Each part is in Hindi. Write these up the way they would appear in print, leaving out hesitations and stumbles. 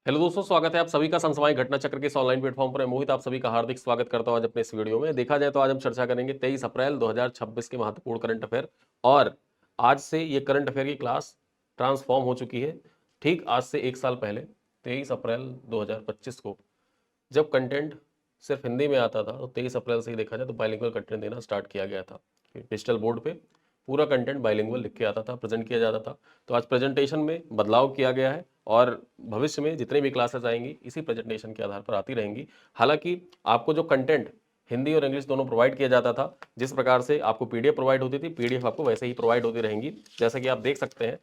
हेलो दोस्तों, स्वागत है आप सभी का समसामयिक घटना चक्र के इस ऑनलाइन प्लेटफॉर्म पर। मोहित आप सभी का हार्दिक स्वागत करता हूं आज अपने इस वीडियो में। देखा जाए तो आज हम चर्चा करेंगे 23 अप्रैल 2026 के महत्वपूर्ण करंट अफेयर। और आज से ये करंट अफेयर की क्लास ट्रांसफॉर्म हो चुकी है। ठीक आज से एक साल पहले 23 अप्रैल 2025 को जब कंटेंट सिर्फ हिंदी में आता था, तो 23 अप्रैल से ही देखा जाए तो बाइलिंगुअल कंटेंट देना स्टार्ट किया गया था। डिजिटल बोर्ड पे पूरा कंटेंट बाइलिंगुअल लिख के आता था, प्रेजेंट किया जाता था। तो आज प्रेजेंटेशन में बदलाव किया गया है और भविष्य में जितनी भी क्लासेस आएंगी इसी प्रेजेंटेशन के आधार पर आती रहेंगी। हालांकि आपको जो कंटेंट हिंदी और इंग्लिश दोनों प्रोवाइड किया जाता था, जिस प्रकार से आपको पीडीएफ प्रोवाइड होती थी, पीडीएफ आपको वैसे ही प्रोवाइड होती रहेंगी। जैसा कि आप देख सकते हैं,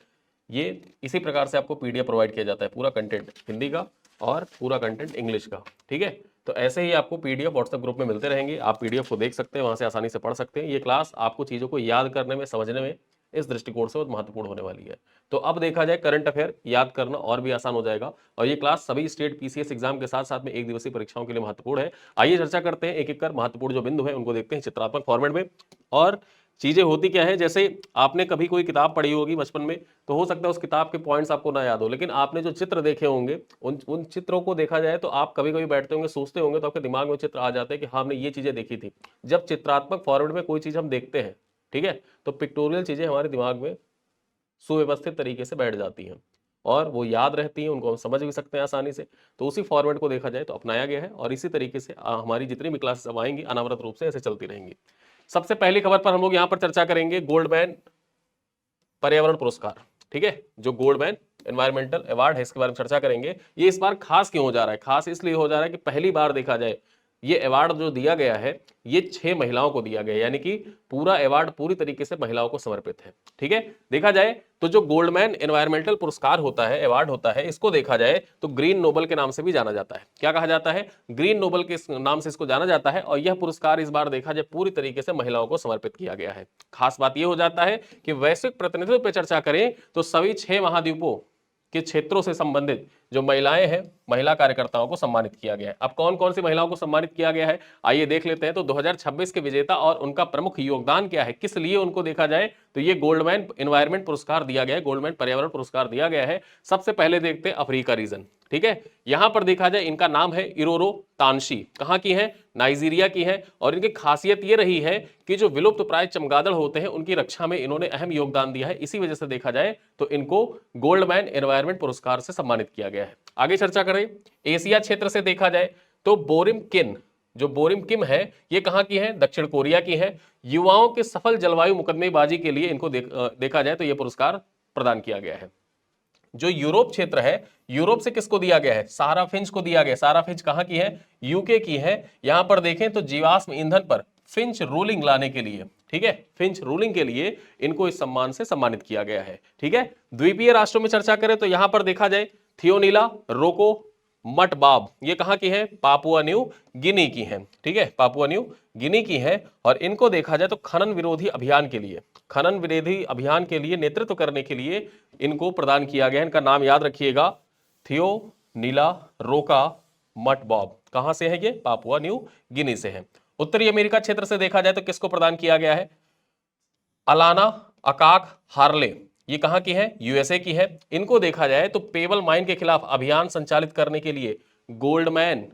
ये इसी प्रकार से आपको पीडीएफ प्रोवाइड किया जाता है, पूरा कंटेंट हिंदी का और पूरा कंटेंट इंग्लिश का। ठीक है, तो ऐसे ही आपको पीडीएफ व्हाट्सएप ग्रुप में मिलते रहेंगे। आप पीडीएफ को देख सकते हैं, वहां से आसानी से पढ़ सकते हैं। ये क्लास आपको चीज़ों को याद करने में, समझने में इस दृष्टिकोण से बहुत महत्वपूर्ण होने वाली है। तो अब देखा जाए करंट अफेयर याद करना और भी आसान हो जाएगा। और ये क्लास सभी स्टेट पीसीएस एग्जाम के साथ साथ में एक दिवसीय परीक्षाओं के लिए महत्वपूर्ण है। आइए चर्चा करते हैं, एक एक कर महत्वपूर्ण जो बिंदु है उनको देखते हैं चित्रात्मक फॉर्मेट में। और चीजें होती क्या है, जैसे आपने कभी कोई किताब पढ़ी होगी बचपन में, तो हो सकता है उस किताब के पॉइंट्स आपको ना याद हो, लेकिन आपने जो चित्र देखे होंगे उन चित्रों को देखा जाए तो आप कभी कभी बैठते होंगे, सोचते होंगे, तो आपके दिमाग में चित्र आ जाते हैं कि हाँ हमने ये चीजें देखी थी। जब चित्रात्मक फॉर्मेट में कोई चीज हम देखते हैं, ठीक है, तो पिक्टोरियल चीजें हमारे दिमाग में सुव्यवस्थित तरीके से बैठ जाती हैं और वो याद रहती हैं, उनको हम समझ भी सकते हैं आसानी से। तो उसी फॉर्मेट को देखा जाए तो अपनाया गया है और इसी तरीके से हमारी जितनी भी क्लासेस अब आएंगी अनावरत रूप से ऐसे चलती रहेंगी। सबसे पहली खबर पर हम लोग यहाँ पर चर्चा करेंगे गोल्डमैन पर्यावरण पुरस्कार। ठीक है, जो गोल्डमैन एनवायरमेंटल अवार्ड है इसके बारे में चर्चा करेंगे। ये इस बार खास क्यों हो जा रहा है? खास इसलिए हो जा रहा है कि पहली बार देखा जाए ये अवार्ड जो दिया गया है ये 6 महिलाओं को दिया गया है, यानी कि पूरा अवार्ड पूरी तरीके से महिलाओं को समर्पित है। ठीक है, देखा जाए तो जो गोल्डमैन एनवायरमेंटल पुरस्कार होता है, अवार्ड होता है, इसको देखा जाए तो ग्रीन नोबल के नाम से भी जाना जाता है। क्या कहा जाता है? ग्रीन नोबल के नाम से इसको जाना जाता है। और यह पुरस्कार इस बार देखा जाए पूरी तरीके से महिलाओं को समर्पित किया गया है। खास बात यह हो जाता है कि वैश्विक प्रतिनिधित्व पर चर्चा करें तो सभी 6 महाद्वीपों के क्षेत्रों से संबंधित जो महिलाएं हैं, महिला कार्यकर्ताओं को सम्मानित किया गया है। अब कौन कौन सी महिलाओं को सम्मानित किया गया है, आइए देख लेते हैं। तो 2026 के विजेता और उनका प्रमुख योगदान क्या है, किस लिए उनको देखा जाए तो ये गोल्डमैन एनवायरमेंट पुरस्कार दिया गया है, गोल्डमैन पर्यावरण पुरस्कार दिया गया है। सबसे पहले देखते हैं अफ्रीका रीजन। ठीक है, यहां पर देखा जाए इनका नाम है इरोरो तानशी। कहां की है? नाइजीरिया की है। और इनकी खासियत ये रही है कि जो विलुप्त प्राय चमगादड़ होते हैं उनकी रक्षा में इन्होंने अहम योगदान दिया है। इसी वजह से देखा जाए तो इनको गोल्डमैन एनवायरमेंट पुरस्कार से सम्मानित किया गया है। आगे चर्चा करें, एशिया क्षेत्र से देखा जाए तो बोरिम किन, जो बोरिम किम है, ये कहां की है? दक्षिण कोरिया की है। युवाओं के सफल जलवायु मुकदमेबाजी के लिए इनको देखा जाए तो यह पुरस्कार प्रदान किया गया है। जो यूरोप क्षेत्र है, यूरोप से किसको दिया गया है? सारा फिंच को दिया गया। सारा फिंच कहां की है? यूके की है। यहां पर देखें तो जीवाश्म ईंधन पर फिंच रूलिंग लाने के लिए, ठीक है, फिंच रूलिंग के लिए इनको इस सम्मान से सम्मानित किया गया है। ठीक है, द्वीपीय राष्ट्रों में चर्चा करें तो यहां पर देखा जाए थियोनीला रोको मटबाब, ये कहां की है? पापुआ न्यू गिनी की है। ठीक है, पापुआ न्यू गिनी की है। और इनको देखा जाए तो खनन विरोधी अभियान के लिए, खनन विरोधी अभियान के लिए नेतृत्व करने के लिए इनको प्रदान किया गया है। इनका नाम याद रखिएगा, थियोनीला रोका मटबॉब। कहां से है ये? पापुआ न्यू गिनी से है। उत्तरी अमेरिका क्षेत्र से देखा जाए तो किसको प्रदान किया गया है? अलाना अकाक हार्ले, ये कहां की है? यूएसए की है। इनको देखा जाए तो पेबल माइन के खिलाफ अभियान संचालित करने के लिए गोल्डमैन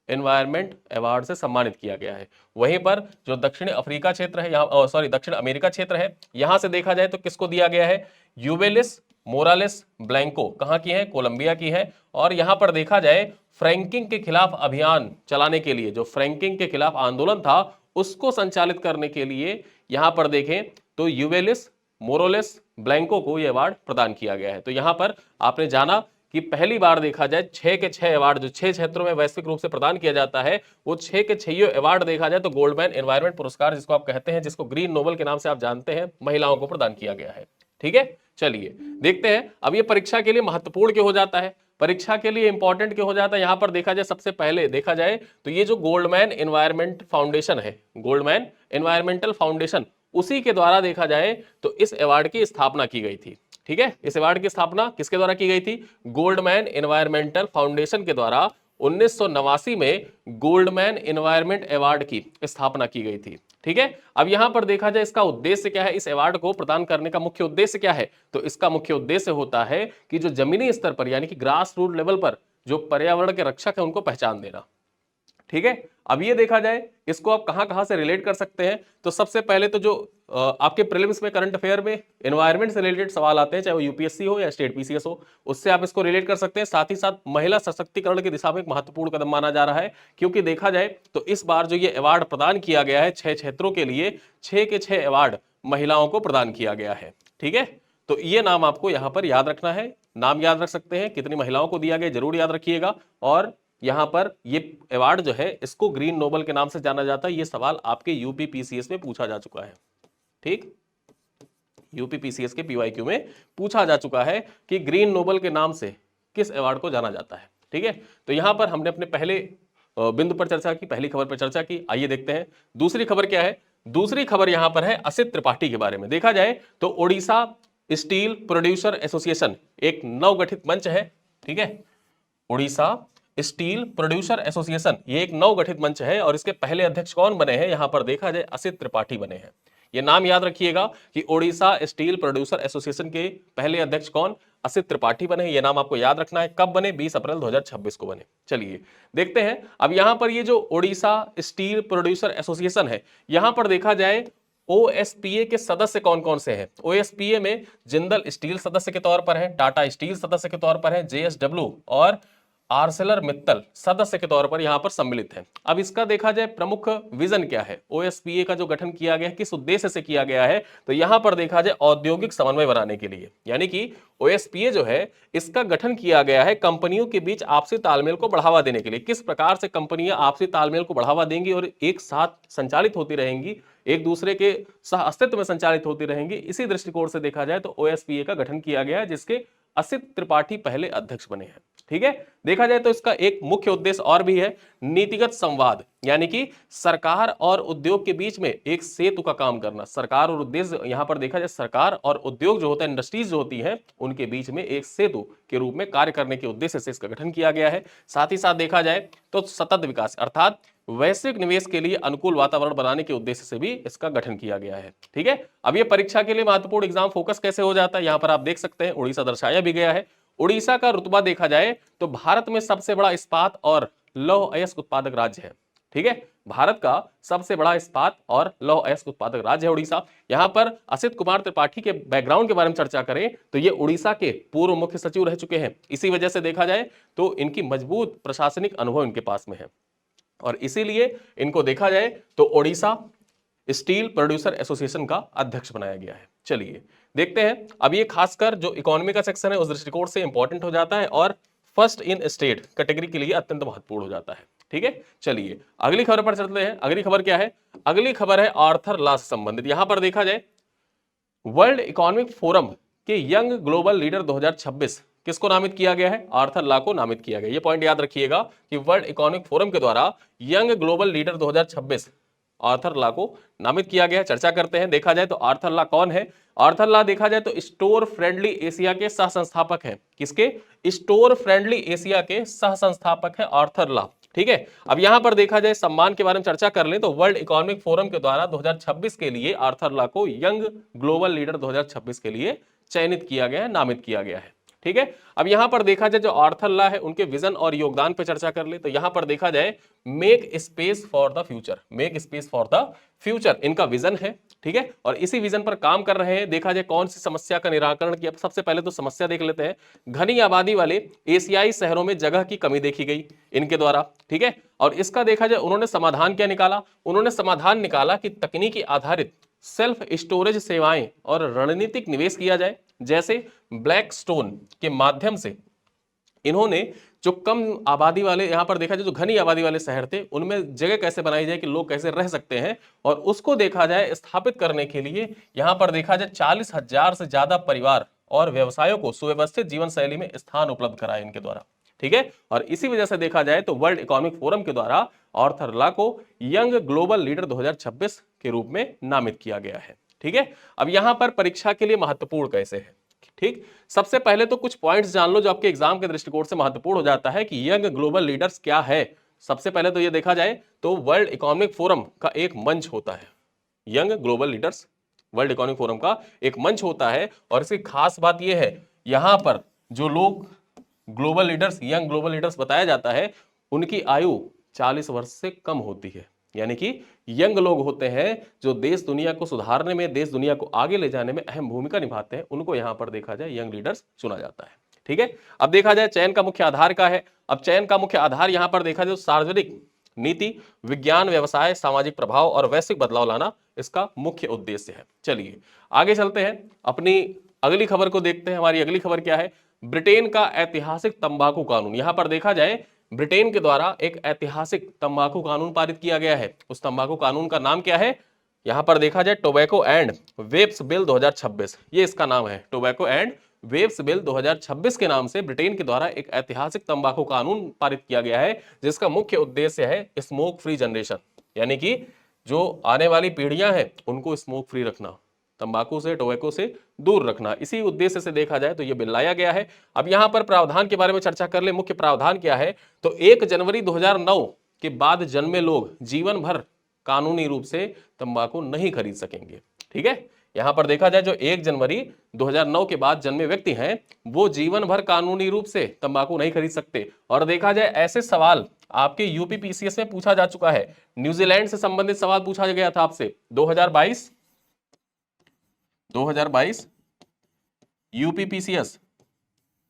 एनवायरमेंट अवार्ड से सम्मानित किया गया है। वहीं पर जो दक्षिण अफ्रीका क्षेत्र है, यहाँ सॉरी दक्षिण अमेरिका क्षेत्र है, यहां से देखा जाए तो किसको दिया गया है? यूवेलिस मोरालेस ब्लैंको, कहां की है? कोलंबिया की है। और यहां पर देखा जाए फ्रैंकिंग के खिलाफ अभियान चलाने के लिए, जो फ्रैंकिंग के खिलाफ आंदोलन था उसको संचालित करने के लिए यहां पर देखें तो यूवेलिस मोरालेस ब्लैंको को यह अवार्ड प्रदान किया गया है। तो यहां पर आपने जाना कि पहली बार देखा जाए 6 के 6 अवार्ड जो 6 क्षेत्रों में वैश्विक रूप से प्रदान किया जाता है, वो 6 के 6 अवार्ड देखा जाए तो गोल्डमैन एनवायरमेंट पुरस्कार जिसको आप कहते हैं, जिसको ग्रीन नोबल के नाम से आप जानते हैं, महिलाओं को प्रदान किया गया है। ठीक है, चलिए देखते हैं अब ये परीक्षा के लिए महत्वपूर्ण क्यों हो जाता है, परीक्षा के लिए इंपॉर्टेंट क्यों हो जाता है। यहां पर देखा जाए सबसे पहले देखा जाए तो ये जो गोल्डमैन एनवायरमेंट फाउंडेशन है, गोल्डमैन एनवायरमेंटल फाउंडेशन, उसी के द्वारा देखा जाए तो इस अवार्ड की स्थापना की गई थी। ठीक है, इस अवार्ड की स्थापना किसके द्वारा की गई थी? गोल्डमैन एनवायरमेंटल फाउंडेशन के द्वारा 1989 में गोल्डमैन एनवायरमेंट अवार्ड की स्थापना की गई थी। ठीक है, अब यहां पर देखा जाए इसका उद्देश्य क्या है, इस अवार्ड को प्रदान करने का मुख्य उद्देश्य क्या है? तो इसका मुख्य उद्देश्य होता है कि जो जमीनी स्तर पर यानी कि ग्रास रूट लेवल पर जो पर्यावरण के रक्षक है उनको पहचान देना। ठीक है, अब ये देखा जाए इसको आप कहां से रिलेट कर सकते हैं, तो सबसे पहले तो जो आपके प्रीलिम्स में करंट अफेयर में एनवायरनमेंट से रिलेटेड सवाल आते हैं, चाहे वो यूपीएससी हो या स्टेट पीसीएस हो, उससे आप इसको रिलेट कर सकते हैं। साथ ही साथ महिला सशक्तिकरण की दिशा में एक महत्वपूर्ण कदम माना जा रहा है, क्योंकि देखा जाए तो इस बार जो ये अवार्ड प्रदान किया गया है 6 क्षेत्रों के लिए, 6 के 6 अवार्ड महिलाओं को प्रदान किया गया है। ठीक है, तो ये नाम आपको यहां पर याद रखना है, नाम याद रख सकते हैं, कितनी महिलाओं को दिया गया जरूर याद रखिएगा। और यहां पर ये अवार्ड जो है इसको ग्रीन नोबल के नाम से जाना जाता है। ये सवाल आपके यूपी पीसीएस में पूछा जा चुका है। ठीक, यूपी पीसीएस के पीवाईक्यू में पूछा जा चुका है कि ग्रीन नोबल के नाम से किस अवार्ड को जाना जाता है। ठीक है, तो यहां पर हमने अपने पहले बिंदु पर चर्चा की, पहली खबर पर चर्चा की। आइए देखते हैं दूसरी खबर क्या है। दूसरी खबर यहां पर है असित त्रिपाठी के बारे में। देखा जाए तो ओडिशा स्टील प्रोड्यूसर एसोसिएशन एक नवगठित मंच है। ठीक है, ओडिशा स्टील प्रोड्यूसर एसोसिएशन ये एक नवगठित मंच है और इसके पहले अध्यक्ष कौन बने हैं, यहां पर देखा जाए असित त्रिपाठी बने हैं। ये नाम याद रखिएगा कि ओडिशा स्टील प्रोड्यूसर एसोसिएशन के पहले अध्यक्ष कौन, असित त्रिपाठी बने। ये नाम आपको याद रखना है। कब बने, 20 अप्रैल 2026 को बने। चलिए देखते हैं अब यहां पर ये जो ओडिशा स्टील प्रोड्यूसर एसोसिएशन है, यहां पर देखा जाए ओएसपीए के सदस्य कौन कौन से हैं। ओएसपीए में जिंदल स्टील सदस्य के तौर पर है, टाटा स्टील सदस्य के तौर पर है, जेएसडब्ल्यू और आर्सेलर मित्तल सदस्य के तौर पर यहां पर सम्मिलित है। अब इसका देखा जाए प्रमुख विजन क्या है, ओएसपीए का जो गठन किया गया है किस उद्देश्य से किया गया है, तो यहां पर देखा जाए औद्योगिक समन्वय बनाने के लिए। यानी कि ओएसपीए जो है इसका गठन किया गया है कंपनियों के बीच आपसी तालमेल को बढ़ावा देने के लिए। किस प्रकार से कंपनियां आपसी तालमेल को बढ़ावा देंगी और एक साथ संचालित होती रहेंगी, एक दूसरे के सह अस्तित्व में संचालित होती रहेंगी, इसी दृष्टिकोण से देखा जाए तो ओएसपीए का गठन किया गया है, जिसके असित त्रिपाठी पहले अध्यक्ष बने हैं। ठीक है, देखा जाए तो इसका एक मुख्य उद्देश्य और भी है, नीतिगत संवाद, यानी कि सरकार और उद्योग के बीच में एक सेतु का काम करना। सरकार और उद्देश्य यहां पर देखा जाए सरकार और उद्योग जो होता है, इंडस्ट्रीज जो होती हैं, उनके बीच में एक सेतु के रूप में कार्य करने के उद्देश्य से इसका गठन किया गया है। साथ ही साथ देखा जाए तो सतत विकास अर्थात वैश्विक निवेश के लिए अनुकूल वातावरण बनाने के उद्देश्य से भी इसका गठन किया गया है। ठीक है, अब ये परीक्षा के लिए महत्वपूर्ण एग्जाम फोकस कैसे हो जाता है, यहां पर आप देख सकते हैं उड़ीसा दर्शाया भी गया है। उड़ीसा का रुतबा देखा जाए तो भारत में सबसे बड़ा इस्पात और लौह अयस्क उत्पादक राज्य है। ठीक है, भारत का सबसे बड़ा इस्पात और लौह अयस्क उत्पादक राज्य है उड़ीसा। यहां पर असित कुमार त्रिपाठी के बैकग्राउंड के बारे में चर्चा करें तो ये उड़ीसा के पूर्व मुख्य सचिव रह चुके हैं। इसी वजह से देखा जाए तो इनकी मजबूत प्रशासनिक अनुभव इनके पास में है और इसीलिए इनको देखा जाए तो ओडिशा स्टील प्रोड्यूसर एसोसिएशन का अध्यक्ष बनाया गया है। चलिए देखते हैं, अब ये खासकर जो इकोनॉमी का सेक्शन है उस दृष्टिकोण से इंपॉर्टेंट हो जाता है और फर्स्ट इन स्टेट कैटेगरी के लिए अत्यंत महत्वपूर्ण हो जाता है। ठीक है, चलिए अगली खबर पर चलते हैं। अगली खबर क्या है, अगली खबर है आर्थर लॉ से संबंधित। यहां पर देखा जाए वर्ल्ड इकोनॉमिक फोरम के यंग ग्लोबल लीडर 2026 किसको नामित किया गया है, आर्थर लॉ को नामित किया गया। ये पॉइंट याद रखिएगा कि वर्ल्ड इकोनॉमिक फोरम के द्वारा young global leader 2026 Arthur law को नामित किया गया है। चर्चा करते हैं। देखा जाए तो आर्थर लॉ कौन है, आर्थर लॉ देखा जाए तो स्टोर फ्रेंडली एशिया के सह संस्थापक हैं। किसके, स्टोर फ्रेंडली एशिया के सह संस्थापक है आर्थर लॉ। ठीक है, अब यहां पर देखा जाए सम्मान के बारे में चर्चा कर लें तो वर्ल्ड इकोनॉमिक फोरम के द्वारा 2026 के लिए आर्थर लॉ को यंग ग्लोबल लीडर 2026 के लिए चयनित किया गया है, नामित किया गया है। ठीक है, अब यहां पर देखा जाए जो आर्थर लॉ है उनके विजन और योगदान पर चर्चा कर ले तो यहां पर देखा जाए make space for the future, make space for the future इनका विजन है। ठीक है, और इसी विजन पर काम कर रहे हैं। देखा जाए कौन सी समस्या का निराकरण किया, सबसे पहले तो समस्या देख लेते हैं। घनी आबादी वाले एशियाई शहरों में जगह की कमी देखी गई इनके द्वारा। ठीक है, और इसका देखा जाए उन्होंने समाधान क्या निकाला, उन्होंने समाधान निकाला कि तकनीकी आधारित सेल्फ स्टोरेज सेवाएं और रणनीतिक निवेश किया जाए। जैसे ब्लैक स्टोन के माध्यम से इन्होंने जो कम आबादी वाले, यहां पर देखा जाए जो घनी आबादी वाले शहर थे उनमें जगह कैसे बनाई जाए कि लोग कैसे रह सकते हैं, और उसको देखा जाए स्थापित करने के लिए यहां पर देखा जाए 40,000 से ज्यादा परिवार और व्यवसायों को सुव्यवस्थित जीवन शैली में स्थान उपलब्ध कराया इनके द्वारा। ठीक है, और इसी वजह से देखा जाए तो वर्ल्ड इकोनॉमिक फोरम के द्वारा आर्थर लॉ को यंग ग्लोबल लीडर 2026 के रूप में नामित किया गया है। ठीक है, अब यहां पर परीक्षा के लिए महत्वपूर्ण कैसे है। ठीक, सबसे पहले तो कुछ पॉइंट्स जान लो जो आपके एग्जाम के दृष्टिकोण से महत्वपूर्ण हो जाता है कि यंग ग्लोबल लीडर्स क्या है। सबसे पहले तो ये देखा जाए तो वर्ल्ड इकोनॉमिक फोरम का एक मंच होता है। Young global leaders world economic forum का एक मंच होता है और इसकी खास बात यह है यहां पर जो लोग global leaders, young global leaders बताया जाता है, उनकी आयु 40 वर्ष से कम होती है। यानी कि यंग लोग होते हैं जो देश दुनिया को सुधारने में, देश दुनिया को आगे ले जाने में अहम भूमिका निभाते हैं, उनको यहां पर देखा जाए यंग लीडर्स चुना जाता है। ठीक है, अब देखा जाए चयन का मुख्य आधार क्या है। अब चयन का मुख्य आधार यहां पर देखा जाए सार्वजनिक नीति, विज्ञान, व्यवसाय, सामाजिक प्रभाव और वैश्विक बदलाव लाना इसका मुख्य उद्देश्य है। चलिए आगे चलते हैं, अपनी अगली खबर को देखते हैं। हमारी अगली खबर क्या है, ब्रिटेन का ऐतिहासिक तंबाकू कानून। यहां पर देखा जाए ब्रिटेन के द्वारा एक ऐतिहासिक तंबाकू कानून पारित किया गया है। उस तंबाकू कानून का नाम क्या है, यहां पर देखा जाए टोबैको एंड वेप्स बिल 2026, ये इसका नाम है। टोबैको एंड वेप्स बिल 2026 के नाम से ब्रिटेन के द्वारा एक ऐतिहासिक तंबाकू कानून पारित किया गया है, जिसका मुख्य उद्देश्य है स्मोक फ्री जनरेशन, यानी कि जो आने वाली पीढ़ियां हैं उनको स्मोक फ्री रखना, तंबाकू से, टोबैको से दूर रखना। इसी उद्देश्य से देखा जाए तो यह बिल लाया गया है। अब यहां पर प्रावधान के बारे में चर्चा कर ले। मुख्य प्रावधान क्या है, तो 1 जनवरी 2009 के बाद जन्मे लोग जीवन भर कानूनी रूप से तंबाकू नहीं खरीद सकेंगे। ठीक है, यहां पर देखा जाए जो 1 जनवरी 2009 के बाद जन्मे व्यक्ति हैं वो जीवन भर कानूनी रूप से तंबाकू नहीं खरीद सकते। और देखा जाए ऐसे सवाल आपके यूपी पीसीएस में पूछा जा चुका है। न्यूजीलैंड से संबंधित सवाल पूछा गया था आपसे 2022 यूपी पीसीएस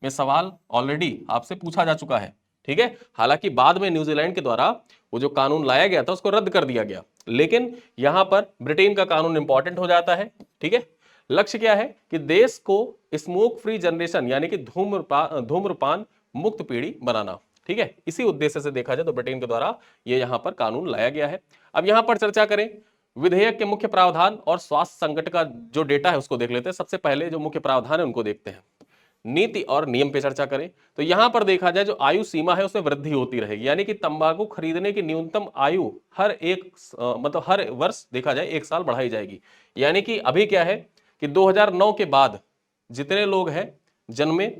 में सवाल ऑलरेडी आपसे पूछा जा चुका है। ठीक है, हालांकि बाद में न्यूजीलैंड के द्वारा वो जो कानून लाया गया था उसको रद्द कर दिया गया, लेकिन यहां पर ब्रिटेन का कानून इंपॉर्टेंट हो जाता है। ठीक है, लक्ष्य क्या है कि देश को स्मोक फ्री जनरेशन यानी कि धूम्रपान मुक्त पीढ़ी बनाना। ठीक है, इसी उद्देश्य से देखा जाए तो ब्रिटेन के द्वारा ये यहां पर कानून लाया गया है। अब यहां पर चर्चा करें विधेयक के मुख्य प्रावधान और स्वास्थ्य संकट का जो डेटा है उसको देख लेते हैं। सबसे पहले जो मुख्य प्रावधान है उनको देखते हैं। नीति और नियम पे चर्चा करें तो यहां पर देखा जाए जो आयु सीमा है उसमें वृद्धि होती रहेगी, यानी कि तंबाकू खरीदने की न्यूनतम आयु मतलब हर वर्ष देखा जाए 1 साल बढ़ाई जाएगी। यानी कि अभी क्या है कि 2009 के बाद जितने लोग हैं जन्मे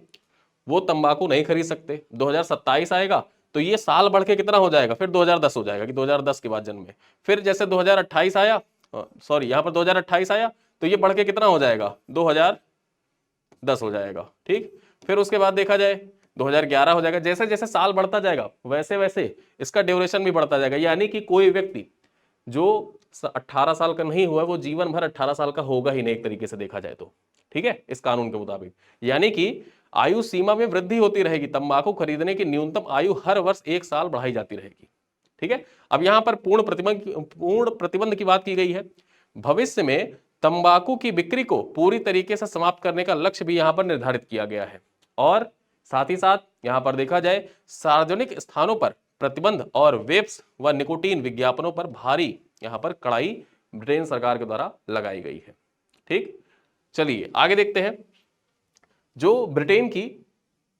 वो तंबाकू नहीं खरीद सकते। 2027 आएगा तो ये साल बढ़ के कितना हो जाएगा, फिर 2010 हो जाएगा कि 2010 के बाद जन्मे। फिर जैसे 2028 आया, सॉरी यहां पर 2028 आया तो ये बढ़ के कितना हो जाएगा, 2010 हो जाएगा। ठीक, फिर उसके बाद देखा जाए 2011 हो जाएगा। जैसे जैसे साल बढ़ता जाएगा वैसे वैसे इसका ड्यूरेशन भी बढ़ता जाएगा, यानी कि कोई व्यक्ति जो 18 साल का नहीं हुआ वो जीवन भर 18 साल का होगा ही नहीं एक तरीके से देखा जाए तो। ठीक है, इस कानून के मुताबिक यानी कि आयु सीमा में वृद्धि होती रहेगी, तंबाकू खरीदने की न्यूनतम आयु हर वर्ष 1 साल बढ़ाई जाती रहेगी। ठीक है, अब यहां पर पूर्ण प्रतिबंध की बात की गई है। भविष्य में तंबाकू की बिक्री को पूरी तरीके से समाप्त करने का लक्ष्य भी यहां पर निर्धारित किया गया है। और साथ ही साथ यहां पर देखा जाए सार्वजनिक स्थानों पर प्रतिबंध और वेप्स व निकोटीन विज्ञापनों पर भारी यहां पर कड़ाई ब्रिटेन सरकार के द्वारा लगाई गई है। ठीक, चलिए आगे देखते हैं। जो ब्रिटेन की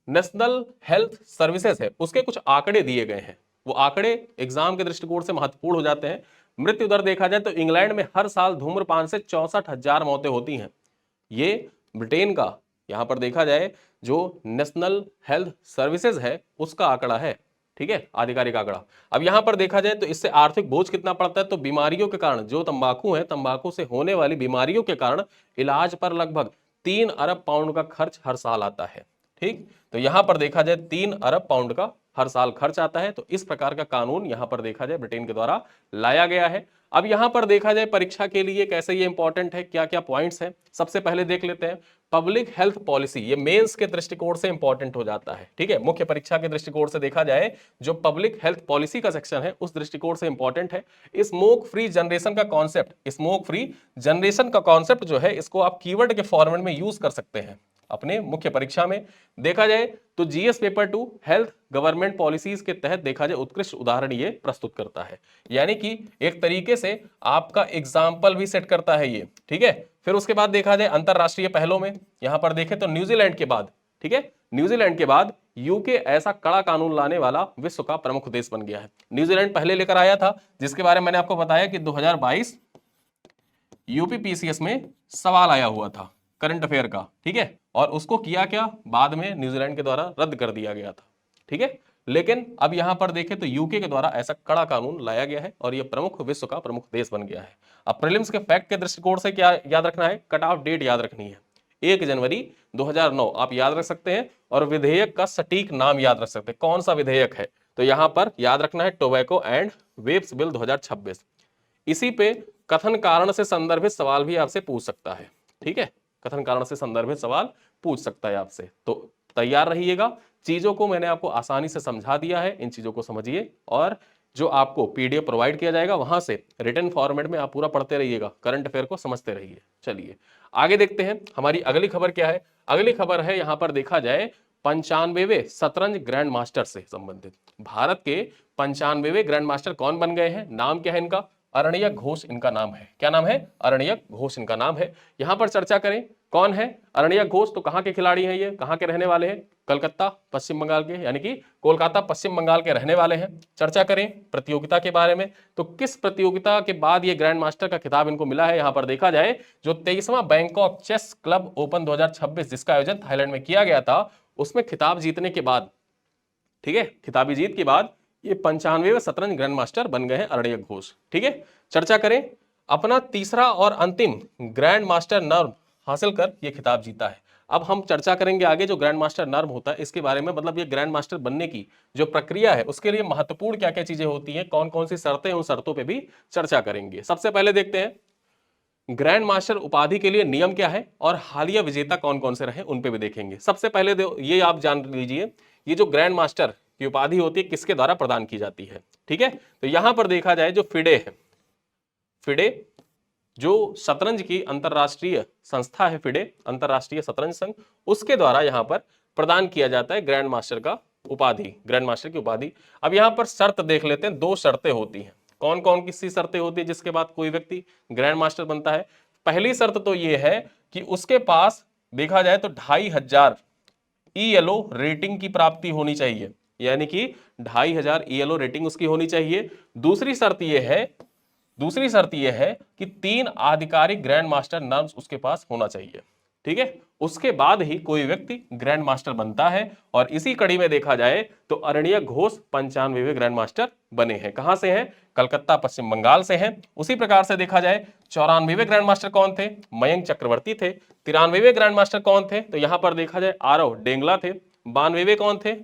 नेशनल हेल्थ सर्विसेज है उसके कुछ आंकड़े दिए गए हैं। वो आंकड़े एग्जाम के दृष्टिकोण से महत्वपूर्ण हो जाते हैं। मृत्यु दर देखा जाए तो इंग्लैंड में हर साल धूम्रपान से 64,000 मौतें होती हैं। ये ब्रिटेन का यहां पर देखा जाए जो नेशनल हेल्थ सर्विसेज है उसका आंकड़ा है। ठीक है, आधिकारिक आंकड़ा। अब यहां पर देखा जाए तो इससे आर्थिक बोझ कितना पड़ता है, तो बीमारियों के कारण जो तंबाकू है, तंबाकू से होने वाली बीमारियों के कारण इलाज पर लगभग 3 अरब पाउंड का खर्च हर साल आता है। ठीक, तो यहां पर देखा जाए 3 अरब पाउंड का हर साल खर्च आता है। तो इस प्रकार का कानून यहां पर देखा जाए ब्रिटेन के द्वारा लाया गया है। अब यहां पर देखा जाए परीक्षा के लिए कैसे ये इंपॉर्टेंट है, क्या क्या पॉइंट्स हैं, सबसे पहले देख लेते हैं। पब्लिक हेल्थ पॉलिसी, ये मेंस के दृष्टिकोण से इंपॉर्टेंट हो जाता है। ठीक है, मुख्य परीक्षा के दृष्टिकोण से देखा जाए जो पब्लिक हेल्थ पॉलिसी का सेक्शन है उस दृष्टिकोण से इंपॉर्टेंट है। स्मोक फ्री जनरेशन का कॉन्सेप्ट, स्मोक फ्री जनरेशन का कॉन्सेप्ट जो है इसको आप कीवर्ड के फॉर्मेट में यूज कर सकते हैं अपने मुख्य परीक्षा में। देखा जाए तो GS paper 2 health government policies के तहत देखा जाए उत्कृष्ट उदाहरण ये प्रस्तुत करता है, यानी कि एक तरीके से आपका एग्जाम्पल भी सेट करता है ये। ठीक है, फिर उसके बाद देखा जाए अंतरराष्ट्रीय पहलों में यहां पर देखें तो न्यूजीलैंड के बाद, ठीक है, न्यूजीलैंड के बाद यूके ऐसा कड़ा कानून लाने वाला विश्व का प्रमुख देश बन गया है। न्यूजीलैंड पहले लेकर आया था जिसके बारे में मैंने आपको बताया कि 2022 यूपी पीसीएस में सवाल आया हुआ था करंट अफेयर का। ठीक है, और उसको किया क्या, बाद में न्यूजीलैंड के द्वारा रद्द कर दिया गया था। ठीक है, लेकिन अब यहां पर देखें तो यूके के द्वारा ऐसा कड़ा कानून लाया गया है और यह प्रमुख विश्व का प्रमुख देश बन गया है। अब प्रीलिम्स के फैक्ट के दृष्टिकोण से क्या याद रखना है, कट ऑफ डेट याद रखनी है। 1 जनवरी 2009 आप याद रख सकते हैं। और विधेयक का सटीक नाम याद रख सकते हैं, कौन सा विधेयक है, तो यहां पर याद रखना है टोबैको एंड वेप्स बिल 2026। इसी पे कथन कारण से संदर्भित सवाल भी आपसे पूछ सकता है, ठीक है, कथन कारण से संदर्भित सवाल पूछ सकता है आपसे, तो तैयार रहिएगा। चीजों को मैंने आपको आसानी से समझा दिया है, इन चीजों को समझिए और जो आपको पीडीएफ प्रोवाइड किया जाएगा वहां से रिटन फॉर्मेट में आप पूरा पढ़ते रहिएगा, करंट अफेयर को समझते रहिए। चलिए आगे देखते हैं हमारी अगली खबर क्या है। अगली खबर है यहां पर देखा जाए 95वें शतरंज ग्रैंड मास्टर से संबंधित। भारत के 95वें ग्रैंड मास्टर कौन बन गए हैं, नाम क्या है इनका, अरण्यक घोष इनका नाम है। क्या नाम है, अरण्यक घोष इनका नाम है। यहां पर चर्चा करें कौन है अरण्यक घोष, तो कहां के खिलाड़ी हैं ये, कहां के रहने वाले हैं, कलकत्ता पश्चिम बंगाल के, यानी कि कोलकाता पश्चिम बंगाल के रहने वाले हैं। चर्चा करें प्रतियोगिता के बारे में, तो किस प्रतियोगिता के बाद ये ग्रैंड मास्टर का खिताब इनको मिला है, यहां पर देखा जाए जो 23वां बैंकॉक चेस क्लब ओपन 2026 जिसका आयोजन थाईलैंड में किया गया था, उसमें खिताब जीतने के बाद, ठीक है, खिताबी जीत के बाद ये 95वें शतरंज ग्रैंड मास्टर बन गए हैं अरण्यक घोष। ठीक है, चर्चा करें अपना तीसरा और अंतिम ग्रैंड मास्टर नर्म हासिल कर ये खिताब जीता है। अब हम चर्चा करेंगे आगे जो ग्रैंड मास्टर नर्म होता है इसके बारे में, मतलब ये ग्रैंड मास्टर बनने की जो प्रक्रिया है उसके लिए महत्वपूर्ण क्या क्या चीजें होती हैं, कौन कौन सी शर्तें हैं, उन शर्तों पे भी चर्चा करेंगे। सबसे पहले देखते हैं ग्रैंड मास्टर उपाधि के लिए नियम क्या है और हालिया विजेता कौन कौन से रहे उन पे भी देखेंगे। सबसे पहले ये आप जान लीजिए ये जो ग्रैंड मास्टर की उपाधि होती है किसके द्वारा प्रदान की जाती है। ठीक है, तो यहां पर देखा जाए जो फिडे है, फिडे जो शतरंज की अंतरराष्ट्रीय संस्था है, फिडे अंतरराष्ट्रीय शतरंज संघ, उसके द्वारा यहां पर प्रदान किया जाता है ग्रैंड मास्टर का उपाधि, ग्रैंड मास्टर की उपाधि। अब यहां पर शर्त देख लेते हैं, 2 शर्तें होती हैं। कौन कौन किसी शर्तें होती है जिसके बाद कोई व्यक्ति ग्रैंड मास्टर बनता है। पहली शर्त तो यह है कि उसके पास देखा जाए तो 2500 ELO रेटिंग की प्राप्ति होनी चाहिए, यानी कि 2500 ELO रेटिंग उसकी होनी चाहिए। दूसरी शर्त यह है कि 3 आधिकारिक ग्रैंड मास्टर नाम्स उसके पास होना चाहिए। ठीक है, उसके बाद ही कोई व्यक्ति ग्रैंड मास्टर बनता है। और इसी कड़ी में देखा जाए तो अरण्यक घोष 95वें ग्रैंड मास्टर बने हैं। कहां से हैं, कलकत्ता पश्चिम बंगाल से हैं। उसी प्रकार से देखा जाए 94वें ग्रैंड मास्टर कौन थे, मयंक चक्रवर्ती थे। 93वें ग्रैंड मास्टर कौन थे, तो यहां पर देखा जाए आरव डेंगला थे। 92वें कौन थे,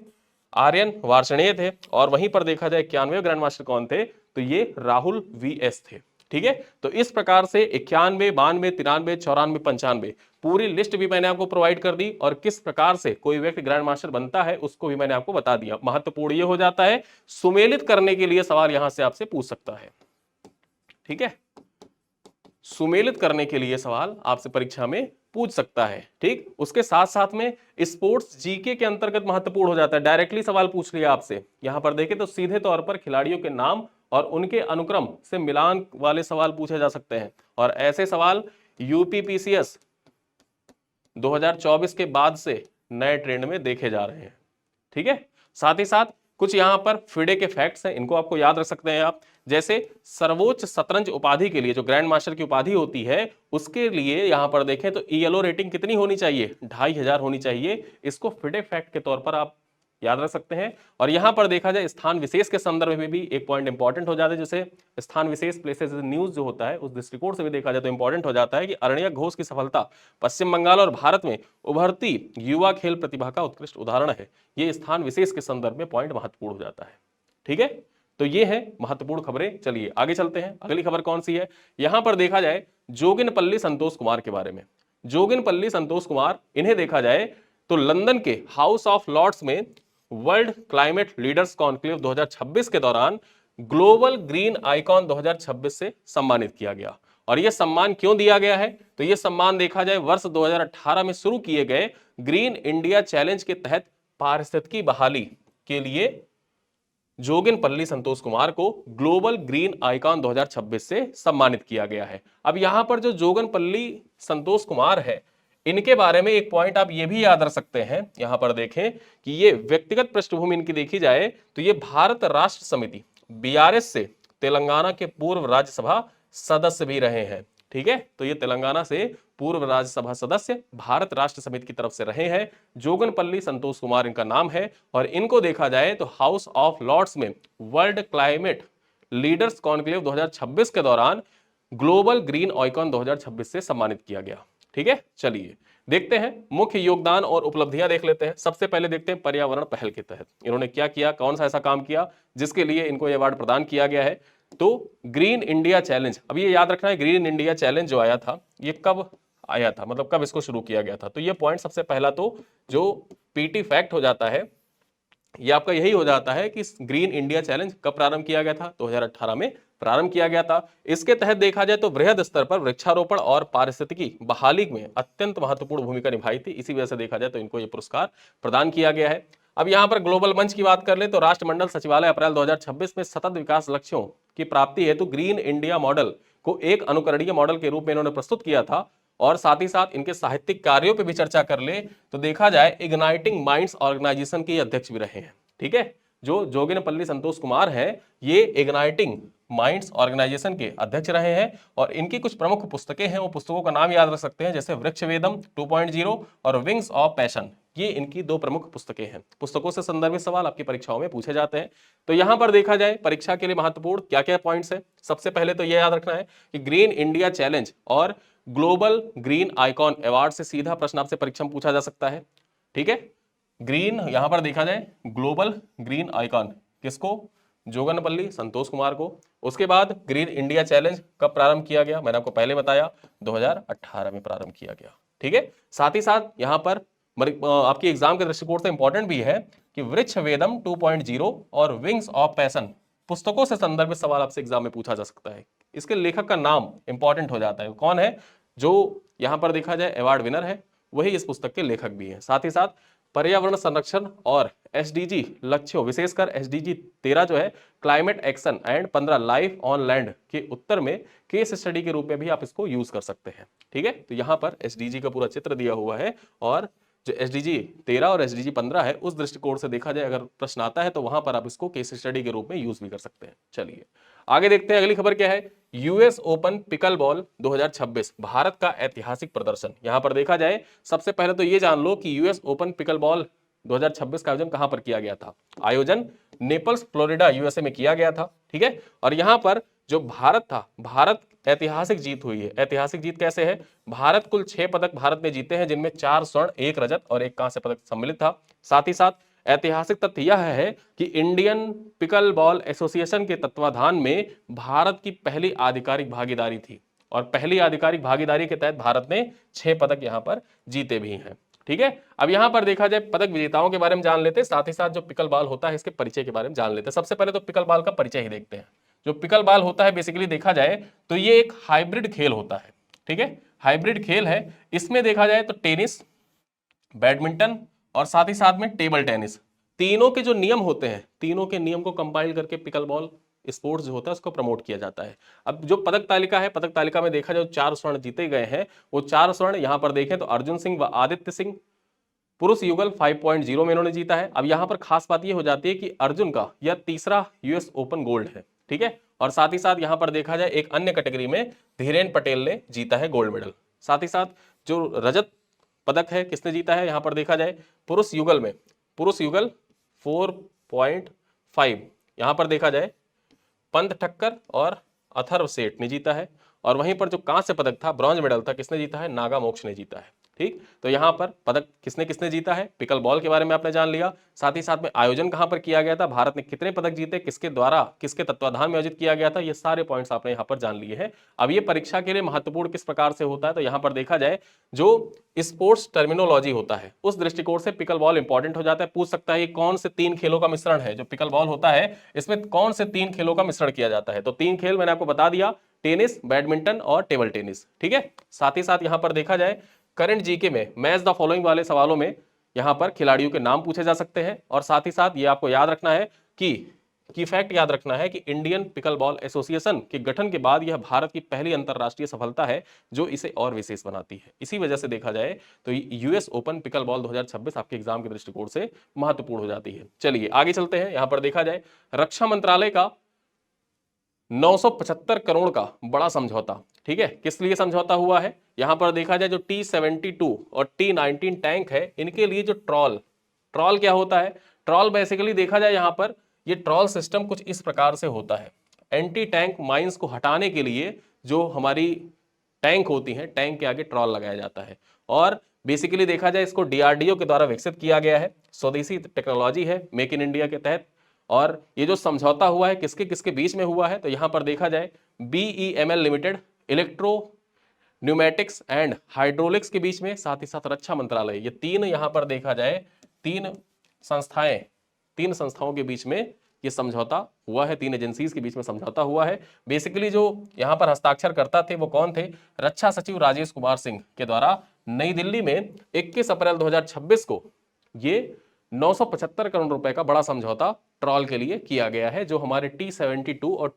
आर्यन वार्षणेय थे। और वहीं पर देखा जाए 91वें ग्रैंड मास्टर कौन थे, तो ये राहुल VS थे। ठीक है, तो इस प्रकार से 91, 92, 93, 94, 95 पूरी लिस्ट भी मैंने आपको प्रोवाइड कर दी। और किस प्रकार से कोई व्यक्ति ग्रैंड मास्टर बनता है उसको भी मैंने आपको बता दिया। महत्वपूर्ण ये हो जाता है सुमेलित करने के लिए सवाल यहां से आपसे पूछ सकता है। ठीक है, सुमेलित करने के लिए सवाल आपसे परीक्षा में पूछ सकता है। ठीक, उसके साथ साथ में स्पोर्ट्स जीके के अंतर्गत महत्वपूर्ण हो जाता है। डायरेक्टली सवाल पूछ लिया आपसे, यहां पर देखें तो सीधे तौर पर खिलाड़ियों के नाम और उनके अनुक्रम से मिलान वाले सवाल पूछे जा सकते हैं। और ऐसे सवाल यूपीपीसीएस 2024 के बाद से नए ट्रेंड में देखे जा रहे हैं। ठीक है, साथ ही साथ कुछ यहां पर फिडे के फैक्ट्स हैं, इनको आपको याद रख सकते हैं आप। जैसे सर्वोच्च शतरंज उपाधि के लिए जो ग्रैंड मास्टर की उपाधि होती है उसके लिए यहां पर देखें तो ELO रेटिंग कितनी होनी चाहिए, 2500 होनी चाहिए। इसको फिडे फैक्ट के तौर पर आप याद रख सकते हैं। और यहां पर देखा जाए स्थान विशेष के संदर्भ में भी एक पॉइंट इंपॉर्टेंट हो जाता है, जैसे स्थान विशेष प्लेसेस न्यूज जो होता है उस दृष्टिकोण से भी देखा जाए तो इंपॉर्टेंट हो जाता है कि अरण्यक घोष की सफलता पश्चिम बंगाल और भारत में उभरती युवा खेल प्रतिभा का उत्कृष्ट उदाहरण है। ये स्थान विशेष के संदर्भ में पॉइंट महत्वपूर्ण हो जाता है। ठीक है, तो ये है महत्वपूर्ण खबरें। चलिए आगे चलते हैं, अगली खबर कौन सी है। यहां पर देखा जाए जोगिनपल्ली संतोष कुमार के बारे में। जोगिनपल्ली संतोष कुमार, इन्हें देखा जाए तो लंदन के हाउस ऑफ लॉर्ड्स में वर्ल्ड क्लाइमेट लीडर्स कॉन्क्लेव 2026 के दौरान ग्लोबल ग्रीन आइकॉन 2026 से सम्मानित किया गया। और यह सम्मान क्यों दिया गया है, तो यह सम्मान देखा जाए वर्ष 2018 में शुरू किए गए ग्रीन इंडिया चैलेंज के तहत पारिस्थितिकी बहाली के लिए जोगिनपल्ली संतोष कुमार को ग्लोबल ग्रीन आइकॉन 2026 से सम्मानित किया गया है। अब यहां पर जो जोगिनपल्ली संतोष कुमार है इनके बारे में एक पॉइंट आप ये भी याद रख सकते हैं। यहां पर देखें कि ये व्यक्तिगत पृष्ठभूमि इनकी देखी जाए तो ये भारत राष्ट्र समिति BRS से तेलंगाना के पूर्व राज्यसभा सदस्य भी रहे हैं। ठीक है, तो ये तेलंगाना से पूर्व राज्यसभा सदस्य भारत राष्ट्र समिति की तरफ से रहे हैं। जोगिनपल्ली संतोष कुमार इनका नाम है। और इनको देखा जाए तो हाउस ऑफ लॉर्ड्स में वर्ल्ड क्लाइमेट लीडर्स कॉन्क्लेव 2026 के दौरान ग्लोबल ग्रीन आइकॉन 2026 से सम्मानित किया गया। ठीक है, चलिए देखते हैं मुख्य योगदान और उपलब्धियां देख लेते हैं। सबसे पहले देखते हैं पर्यावरण पहल के तहत इन्होंने क्या किया, कौन सा ऐसा काम किया जिसके लिए इनको ये अवार्ड प्रदान किया गया है। तो ग्रीन इंडिया चैलेंज, अब ये याद रखना है ग्रीन इंडिया चैलेंज जो आया था ये कब आया था, मतलब कब इसको शुरू किया गया था। तो ये पॉइंट सबसे पहला तो जो पीटी फैक्ट हो जाता है ये आपका यही हो जाता है कि ग्रीन इंडिया चैलेंज कब प्रारंभ किया गया था, 2018 में प्रारंभ किया गया था। इसके तहत देखा जाए तो वृहद स्तर पर वृक्षारोपण और पारिस्थितिकी बहाली में अत्यंत महत्वपूर्ण भूमिका निभाई थी, इसी वजह से देखा जाए तो इनको ये पुरस्कार प्रदान किया गया है। अब यहां पर ग्लोबल मंच की बात कर ले तो राष्ट्रमंडल सचिवालय अप्रैल 2026 में सतत विकास लक्ष्यों की प्राप्ति हेतु ग्रीन इंडिया मॉडल को एक अनुकरणीय मॉडल के रूप में इन्होंने प्रस्तुत किया था। और साथ ही साथ इनके साहित्यिक कार्यों पे भी चर्चा कर ले तो देखा जाए इग्नाइटिंग माइंड्स ऑर्गेनाइजेशन के अध्यक्ष भी रहे हैं। ठीक है, जो जोगिनपल्ली संतोष कुमार हैं ये इग्नाइटिंग माइंड्स ऑर्गेनाइजेशन के अध्यक्ष रहे हैं। और इनकी कुछ प्रमुख पुस्तकें हैं, वो पुस्तकों का नाम याद रख सकते हैं, जैसे वृक्षवेदम 2.0 और विंग्स ऑफ पैशन। ये इनकी दो प्रमुख पुस्तकें हैं। पुस्तकों से संदर्भित सवाल आपकी परीक्षाओं में पूछे जाते हैं। तो यहां पर देखा जाए परीक्षा के लिए महत्वपूर्ण क्या क्या पॉइंट्स है। सबसे पहले तो यह याद रखना है कि ग्रीन इंडिया चैलेंज और ग्लोबल ग्रीन आइकॉन अवार्ड से सीधा प्रश्न आपसे परीक्षा में पूछा जा सकता है। ठीक है, ग्रीन यहां पर देखा जाए ग्लोबल ग्रीन आइकॉन किसको, जोगनपल्ली संतोष कुमार को। उसके बाद ग्रीन इंडिया चैलेंज कब प्रारंभ किया गया, मैंने आपको पहले बताया 2018 में प्रारंभ किया गया। ठीक है, साथ ही साथ यहां पर आपकी एग्जाम के दृष्टिकोण से इंपॉर्टेंट भी है कि वृक्ष वेदम 2.0 और विंग्स ऑफ पैशन पुस्तकों से संदर्भित सवाल आपसे एग्जाम में पूछा जा सकता है। इसके लेखक का नाम इंपॉर्टेंट हो जाता है, कौन है, जो यहां पर देखा जाए अवार्ड विनर है वही इस पुस्तक के लेखक भी हैं। साथ ही साथ पर्यावरण संरक्षण और एसडीजी लक्ष्यों, विशेषकर एसडीजी 13 जो है climate action and 15 life on land के उत्तर में केस स्टडी के रूप में भी आप इसको यूज कर सकते हैं। ठीक है, तो यहां पर एसडीजी का पूरा चित्र दिया हुआ है और जो एसडीजी 13 और एसडीजी 15 है उस दृष्टिकोण से देखा जाए अगर प्रश्न आता है तो वहां पर आप इसको केस स्टडी के रूप में यूज भी कर सकते हैं। चलिए आगे देखते हैं, अगली खबर क्या है, US open pickle ball 2026 Bharat का ऐतिहासिक प्रदर्शन। यहां पर देखा जाए सबसे पहले तो ये जान लो कि यूएस ओपन पिकल बॉल 2026 का आयोजन कहां पर किया गया था। आयोजन नेपल्स फ्लोरिडा यूएसए में किया गया था। ठीक है, और यहां पर जो भारत था, भारत ऐतिहासिक जीत हुई है। ऐतिहासिक जीत कैसे है, भारत कुल 6 पदक भारत ने जीते हैं जिनमें 4 स्वर्ण, 1 रजत और 1 कांस्य पदक सम्मिलित था। साथ ही साथ ऐतिहासिक तथ्य यह है कि इंडियन पिकल बॉल एसोसिएशन के तत्वाधान में भारत की पहली आधिकारिक भागीदारी थी और पहली आधिकारिक भागीदारी के तहत भारत ने 6 पदक यहां पर जीते भी हैं। ठीक है, अब यहां पर देखा जाए पदक विजेताओं के बारे में जान लेते हैं, साथ ही साथ जो पिकल बॉल होता है इसके परिचय के बारे में जान लेते हैं। सबसे पहले तो पिकल बॉल का परिचय ही देखते हैं। जो पिकल बॉल होता है बेसिकली देखा जाए तो ये एक हाइब्रिड खेल होता है। ठीक है, हाइब्रिड खेल है। इसमें देखा जाए तो टेनिस, बैडमिंटन और साथ ही साथ में टेबल टेनिस, तीनों के जो नियम होते हैं, तीनों के नियम को कंपाइल करके पिकल बॉल स्पोर्ट्स जो होता है उसको प्रमोट किया जाता है। अब जो पदक तालिका है, पदक तालिका में देखा जाए 4 स्वर्ण जीते गए हैं। वो 4 स्वर्ण यहां पर देखें तो अर्जुन सिंह व आदित्य सिंह पुरुष युगल 5.0 में इन्होंने जीता है। अब यहां पर खास बात यह हो जाती है कि अर्जुन का यह तीसरा यूएस ओपन गोल्ड है। ठीक है, और साथ ही साथ यहां पर देखा जाए एक अन्य कैटेगरी में धीरेन पटेल ने जीता है गोल्ड मेडल। साथ ही साथ जो रजत पदक है किसने जीता है, यहां पर देखा जाए पुरुष युगल में, पुरुष युगल 4.5 यहां पर देखा जाए पंत ठक्कर और अथर्व सेठ ने जीता है। और वहीं पर जो कांस्य पदक था, ब्रॉन्ज मेडल था, किसने जीता है, नागा मोक्ष ने जीता है। ठीक, तो यहां पर पदक किसने किसने जीता है, पिकल बॉल के बारे में आपने जान लिया। साथ ही साथ में आयोजन कहां पर किया गया था, भारत ने कितने पदक जीते, किसके द्वारा, किसके तत्वाधान में आयोजित किया गया था, ये सारे पॉइंट्स आपने यहां पर जान लिए हैं। अब ये परीक्षा के लिए महत्वपूर्ण किस प्रकार से होता है, तो यहां पर देखा जाए जो स्पोर्ट्स टर्मिनोलॉजी होता है उस दृष्टिकोण से पिकल बॉल इंपॉर्टेंट हो जाता है। पूछ सकता है ये कौन से 3 खेलों का मिश्रण है, जो पिकल बॉल होता है इसमें कौन से 3 खेलों का मिश्रण किया जाता है। तो 3 खेल मैंने आपको बता दिया, टेनिस, बैडमिंटन और टेबल टेनिस। ठीक है, साथ ही साथ यहां पर देखा जाए करंट जीके में मैच द फॉलोइंग वाले सवालों में यहां पर खिलाड़ियों के नाम पूछे जा सकते हैं। और साथ ही साथ ये आपको याद रखना है कि फैक्ट याद रखना है कि इंडियन पिकल बॉल एसोसिएशन के गठन के बाद यह भारत की पहली अंतरराष्ट्रीय सफलता है जो इसे और विशेष बनाती है। इसी वजह से देखा जाए तो यूएस ओपन पिकल बॉल 2026 आपके एग्जाम के दृष्टिकोण से महत्वपूर्ण हो जाती है। चलिए आगे चलते हैं, यहां पर देखा जाए रक्षा मंत्रालय का 975 करोड़ का बड़ा समझौता। ठीक है, किस लिए समझौता हुआ है, यहां पर देखा जाए जो T-72 और T-19 टैंक है इनके लिए जो ट्रॉल क्या होता है, ट्रॉल बेसिकली देखा जाए यहां पर ये ट्रॉल सिस्टम कुछ इस प्रकार से होता है। एंटी टैंक माइंस को हटाने के लिए जो हमारी टैंक होती हैं, टैंक के आगे ट्रॉल लगाया जाता है। और बेसिकली देखा जाए इसको डीआरडीओ के द्वारा विकसित किया गया है, स्वदेशी टेक्नोलॉजी है मेक इन इंडिया के तहत। और ये जो समझौता हुआ है किसके किसके बीच में हुआ है, तो यहां पर देखा जाए BEML limited, electro pneumatics and hydraulics के बीच में, साथ ही साथ रक्षा मंत्रालय, ये तीन यहां पर देखा जाए तीन संस्थाओं के बीच में ये समझौता हुआ है, तीन एजेंसीज के बीच में समझौता हुआ है। बेसिकली जो यहां पर हस्ताक्षर करता थे वो कौन थे, रक्षा सचिव राजेश कुमार सिंह के द्वारा नई दिल्ली में 21 अप्रैल 2026 को ये 975 करोड़ रुपए का बड़ा समझौता ट्रॉल के लिए किया गया है, जो हमारे T-72 और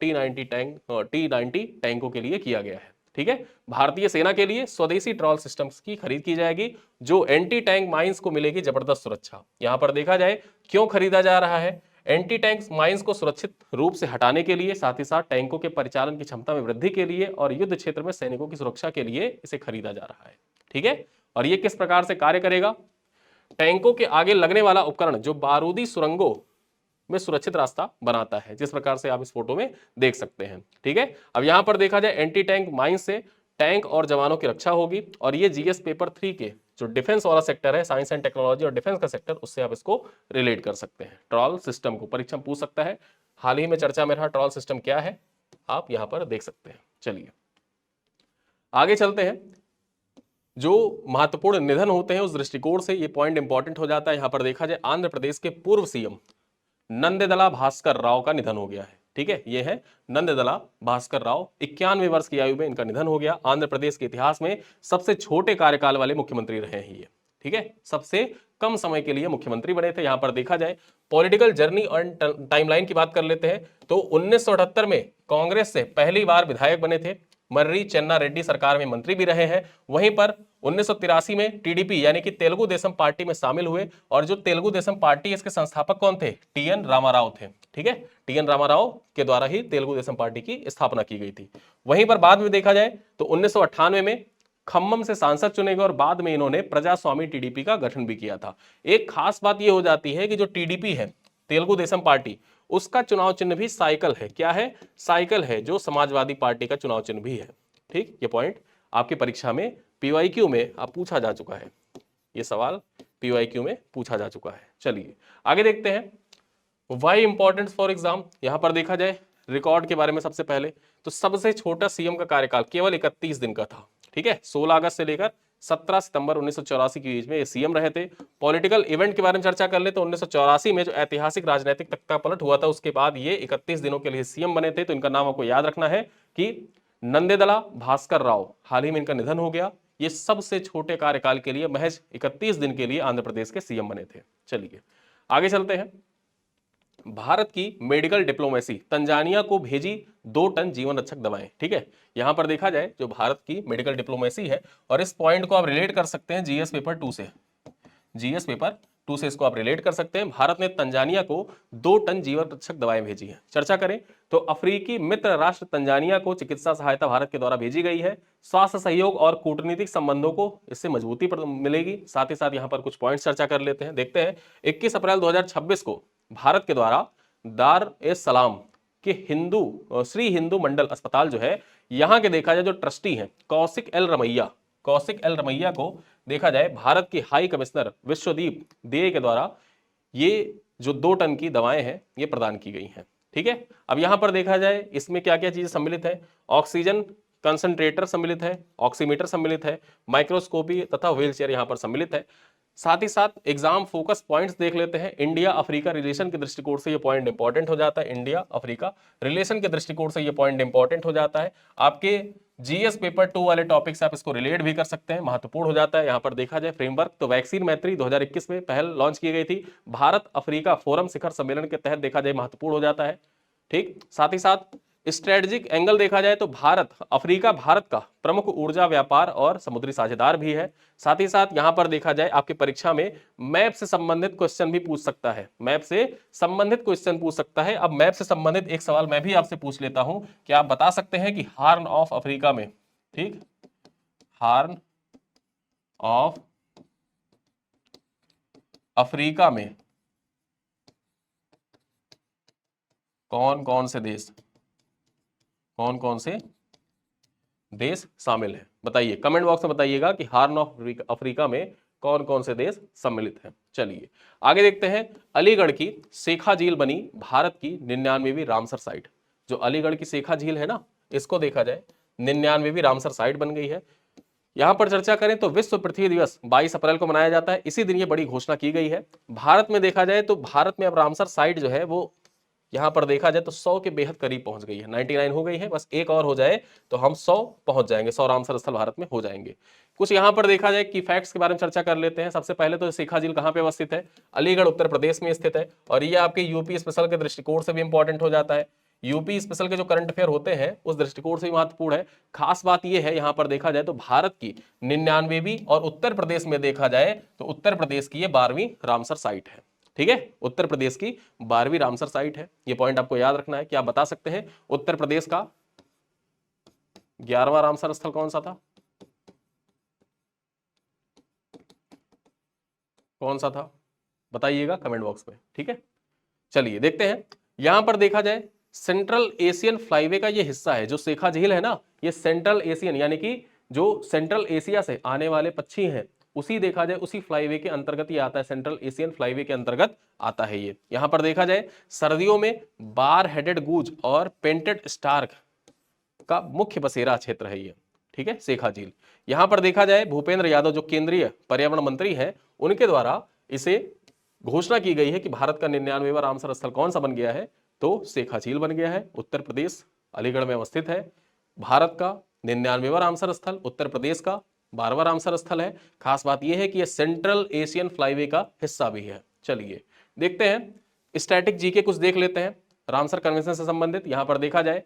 T-90 टैंकों के लिए किया गया है। ठीक है, भारतीय सेना के लिए स्वदेशी ट्रॉल सिस्टम्स की खरीद की जाएगी, जो एंटी टैंक माइंस को मिलेगी जबरदस्त सुरक्षा। यहां पर देखा जाए क्यों खरीदा जा रहा है, एंटी टैंक माइंस को सुरक्षित रूप से हटाने के लिए, साथ ही साथ टैंकों के परिचालन की क्षमता में वृद्धि के लिए और युद्ध क्षेत्र में सैनिकों की सुरक्षा के लिए इसे खरीदा जा रहा है। ठीक है, और ये किस प्रकार से कार्य करेगा, टैंकों के आगे लगने वाला उपकरण जो बारूदी सुरंगों में सुरक्षित रास्ता बनाता है, जिस प्रकार से आप इस फोटो में देख सकते हैं। ठीक है, अब यहां पर देखा जाए एंटी टैंक माइंस से टैंक और जवानों की रक्षा होगी, और ये जीएस पेपर 3 के जो डिफेंस वाला सेक्टर है, साइंस एंड टेक्नोलॉजी और डिफेंस का सेक्टर, उससे आप इसको रिलेट कर सकते हैं। ट्रॉल सिस्टम को परीक्षा पूछ सकता है, हाल ही में चर्चा में रहा ट्रॉल सिस्टम क्या है, आप यहां पर देख सकते हैं। चलिए आगे चलते हैं। जो महत्वपूर्ण निधन होते हैं उस दृष्टिकोण से ये पॉइंट इंपॉर्टेंट हो जाता है। यहां पर देखा जाए आंध्र प्रदेश के पूर्व सीएम नंदेदला भास्कर राव का निधन हो गया है। ठीक है, ये है नंदेदला भास्कर राव, 91 वर्ष की आयु में इनका निधन हो गया। आंध्र प्रदेश के इतिहास में सबसे छोटे कार्यकाल वाले मुख्यमंत्री रहे हैं ये। ठीक है, सबसे कम समय के लिए मुख्यमंत्री बने थे। यहां पर देखा जाए पॉलिटिकल जर्नी और टाइमलाइन की बात कर लेते हैं तो 1978 में कांग्रेस से पहली बार विधायक बने थे, मर्री चेन्ना रेड्डी सरकार में मंत्री भी रहे हैं। वहीं पर 1983 में टीडीपी यानी कि तेलुगु देशम पार्टी में शामिल हुए, और जो तेलुगु देशम पार्टी इसके संस्थापक कौन थे, टीएन रामाराव थे। ठीक है, टीएन रामाराव के द्वारा ही तेलुगु देशम पार्टी की स्थापना की गई थी। वहीं पर बाद में देखा जाए तो 1998 में खम्मम से सांसद चुने गए, और बाद में इन्होंने प्रजास्वामी टीडीपी का गठन भी किया था। एक खास बात यह हो जाती है कि जो टीडीपी है, तेलुगु देशम पार्टी, उसका चुनाव चिन्ह भी साइकिल है। क्या है, साइकिल है, जो समाजवादी पार्टी का चुनाव चिन्ह भी है। ठीक, ये पॉइंट आपकी परीक्षा में पीवाईक्यू में आप पूछा जा चुका है, ये सवाल पीवाईक्यू में पूछा जा चुका है। चलिए आगे देखते हैं, वाई इंपॉर्टेंस फॉर एग्जाम। यहां पर देखा जाए रिकॉर्ड के बारे में सबसे पहले तो सबसे छोटा सीएम का कार्यकाल केवल 31 दिन का था। ठीक है, 16 अगस्त से लेकर 17 सितंबर 1984 के बीच में ये सीएम रहे थे। पॉलिटिकल इवेंट के बारे में चर्चा कर ले तो 1984 में जो ऐतिहासिक राजनीतिक तख्ता पलट हुआ था, उसके बाद ये 31 दिनों के लिए सीएम बने थे। तो इनका नाम आपको याद रखना है कि नंदेदला भास्कर राव, हाल ही में इनका निधन हो गया। ये सबसे छोटे कार्यकाल के लिए महज 31 दिन के लिए आंध्र प्रदेश के सीएम बने थे। चलिए आगे चलते हैं। भारत की मेडिकल डिप्लोमेसी तंजानिया को भेजी 2 टन जीवन रक्षक दवाएं। ठीक है, यहां पर देखा जाए जो भारत की मेडिकल डिप्लोमेसी है, और इस पॉइंट को आप रिलेट कर सकते हैं जीएस पेपर 2 से, जीएस पेपर 2 से इसको आप रिलेट कर सकते हैं। भारत ने तंजानिया को 2 टन जीवन रक्षक दवाएं भेजी हैं। चर्चा करें तो अफ्रीकी मित्र राष्ट्र तंजानिया को चिकित्सा सहायता भारत के द्वारा भेजी गई है। स्वास्थ्य सहयोग और कूटनीतिक संबंधों को इससे मजबूती मिलेगी। साथ ही साथ यहां पर कुछ पॉइंट्स चर्चा कर लेते हैं, देखते हैं। 21 अप्रैल 2026 को भारत के द्वारा दार ए सलाम के श्री हिंदू मंडल अस्पताल जो है, यहां के देखा जाए जो ट्रस्टी हैं कौशिक एल रमैया को देखा जाए भारत के हाई कमिश्नर विश्वदीप दे के द्वारा ये जो 2 टन की दवाएं हैं ये प्रदान की गई हैं। ठीक है, अब यहां पर देखा जाए इसमें क्या क्या चीजें सम्मिलित है, ऑक्सीजन कंसंट्रेटर सम्मिलित है, ऑक्सीमीटर सम्मिलित है, माइक्रोस्कोपी तथा व्हीलचेयर यहां पर सम्मिलित है। साथ ही साथ एग्जाम फोकस पॉइंट्स देख लेते हैं। इंडिया अफ्रीका रिलेशन के दृष्टिकोण से ये पॉइंट इंपॉर्टेंट हो जाता है, इंडिया अफ्रीका रिलेशन के दृष्टिकोण से ये पॉइंट इंपॉर्टेंट हो जाता है। आपके जीएस पेपर 2 वाले टॉपिक से आप इसको रिलेट भी कर सकते हैं, महत्वपूर्ण हो जाता है। यहां पर देखा जाए फ्रेमवर्क तो वैक्सीन मैत्री 2021 में पहल लॉन्च की गई थी, भारत अफ्रीका फोरम शिखर सम्मेलन के तहत देखा जाए महत्वपूर्ण हो जाता है। ठीक, साथ ही साथ स्ट्रेटेजिक एंगल देखा जाए तो भारत अफ्रीका भारत का प्रमुख ऊर्जा व्यापार और समुद्री साझेदार भी है। साथ ही साथ यहां पर देखा जाए आपकी परीक्षा में मैप से संबंधित क्वेश्चन भी पूछ सकता है, मैप से संबंधित क्वेश्चन पूछ सकता है। अब मैप से संबंधित एक सवाल मैं भी आपसे पूछ लेता हूं, क्या आप बता सकते हैं कि हार्न ऑफ अफ्रीका में, ठीक, हार्न ऑफ अफ्रीका में कौन कौन से देश शामिल है? बताइए, कमेंट बॉक्स में बताइएगा कि हार्न ऑफ अफ्रीका में कौन कौन से देश सम्मिलित हैं। चलिए आगे देखते हैं। अलीगढ़ की शेखा झील बनी भारत की 99वीं रामसर साइट। जो अलीगढ़ की शेखा झील है ना, इसको देखा जाए 99वीं रामसर साइट बन गई है। यहां पर चर्चा करें तो विश्व पृथ्वी दिवस 22 अप्रैल को मनाया जाता है। इसी दिन ये बड़ी घोषणा की गई है। भारत में देखा जाए तो भारत में अब रामसर साइट जो है वो यहां पर देखा जाए तो 100 के बेहद करीब पहुंच गई है। 99 हो गई है, बस एक और हो जाए तो हम 100 पहुंच जाएंगे। 100 रामसर स्थल भारत में हो जाएंगे। कुछ यहां पर देखा जाए कि फैक्ट्स के बारे में चर्चा कर लेते हैं। सबसे पहले तो शेखा झील कहां पे अवस्थित है? अलीगढ़ उत्तर प्रदेश में स्थित है। और ये आपके यूपी स्पेशल के दृष्टिकोण से भी इंपॉर्टेंट हो जाता है। यूपी स्पेशल के जो करंट अफेयर होते हैं उस दृष्टिकोण से भी महत्वपूर्ण है। खास बात यह है, यहां पर देखा जाए तो भारत की 99वीं और उत्तर प्रदेश में देखा जाए तो उत्तर प्रदेश की ये 12वीं रामसर साइट है। ठीक है, उत्तर प्रदेश की 12वीं रामसर साइट है। ये पॉइंट आपको याद रखना है। क्या आप बता सकते हैं उत्तर प्रदेश का 11वां रामसर स्थल कौन सा था? कौन सा था बताइएगा कमेंट बॉक्स में। ठीक है, चलिए देखते हैं। यहां पर देखा जाए सेंट्रल एशियन फ्लाईवे का ये हिस्सा है। जो शेखा झील है ना, ये सेंट्रल एशियन यानी कि जो सेंट्रल एशिया से आने वाले पक्षी हैं उसी देखा जाए उसी फ्लाईवे के अंतर्गत ये आता है। सेंट्रल एशियन फ्लाईवे के अंतर्गत आता है ये। यहां पर देखा जाए सर्दियों में बार हेडेड गूज और पेंटेड स्टार्क का मुख्य बसेरा क्षेत्र है ये। ठीक है, शेखा झील। यहां पर देखा जाए भूपेंद्र यादव जो केंद्रीय पर्यावरण मंत्री हैं, उनके द्वारा इसे घोषणा की गई है कि भारत का 99वां रामसर स्थल कौन सा बन गया है? तो शेखा झील बन गया है। उत्तर प्रदेश अलीगढ़ में अवस्थित है। भारत का 99वां रामसर स्थल, उत्तर प्रदेश का 12वां रामसर स्थल है। खास बात यह है कि यह सेंट्रल एशियन फ्लाईवे का हिस्सा भी है। चलिए देखते हैं स्टैटिक जीके कुछ देख लेते हैं रामसर कन्वेंशन से संबंधित। यहां पर देखा जाए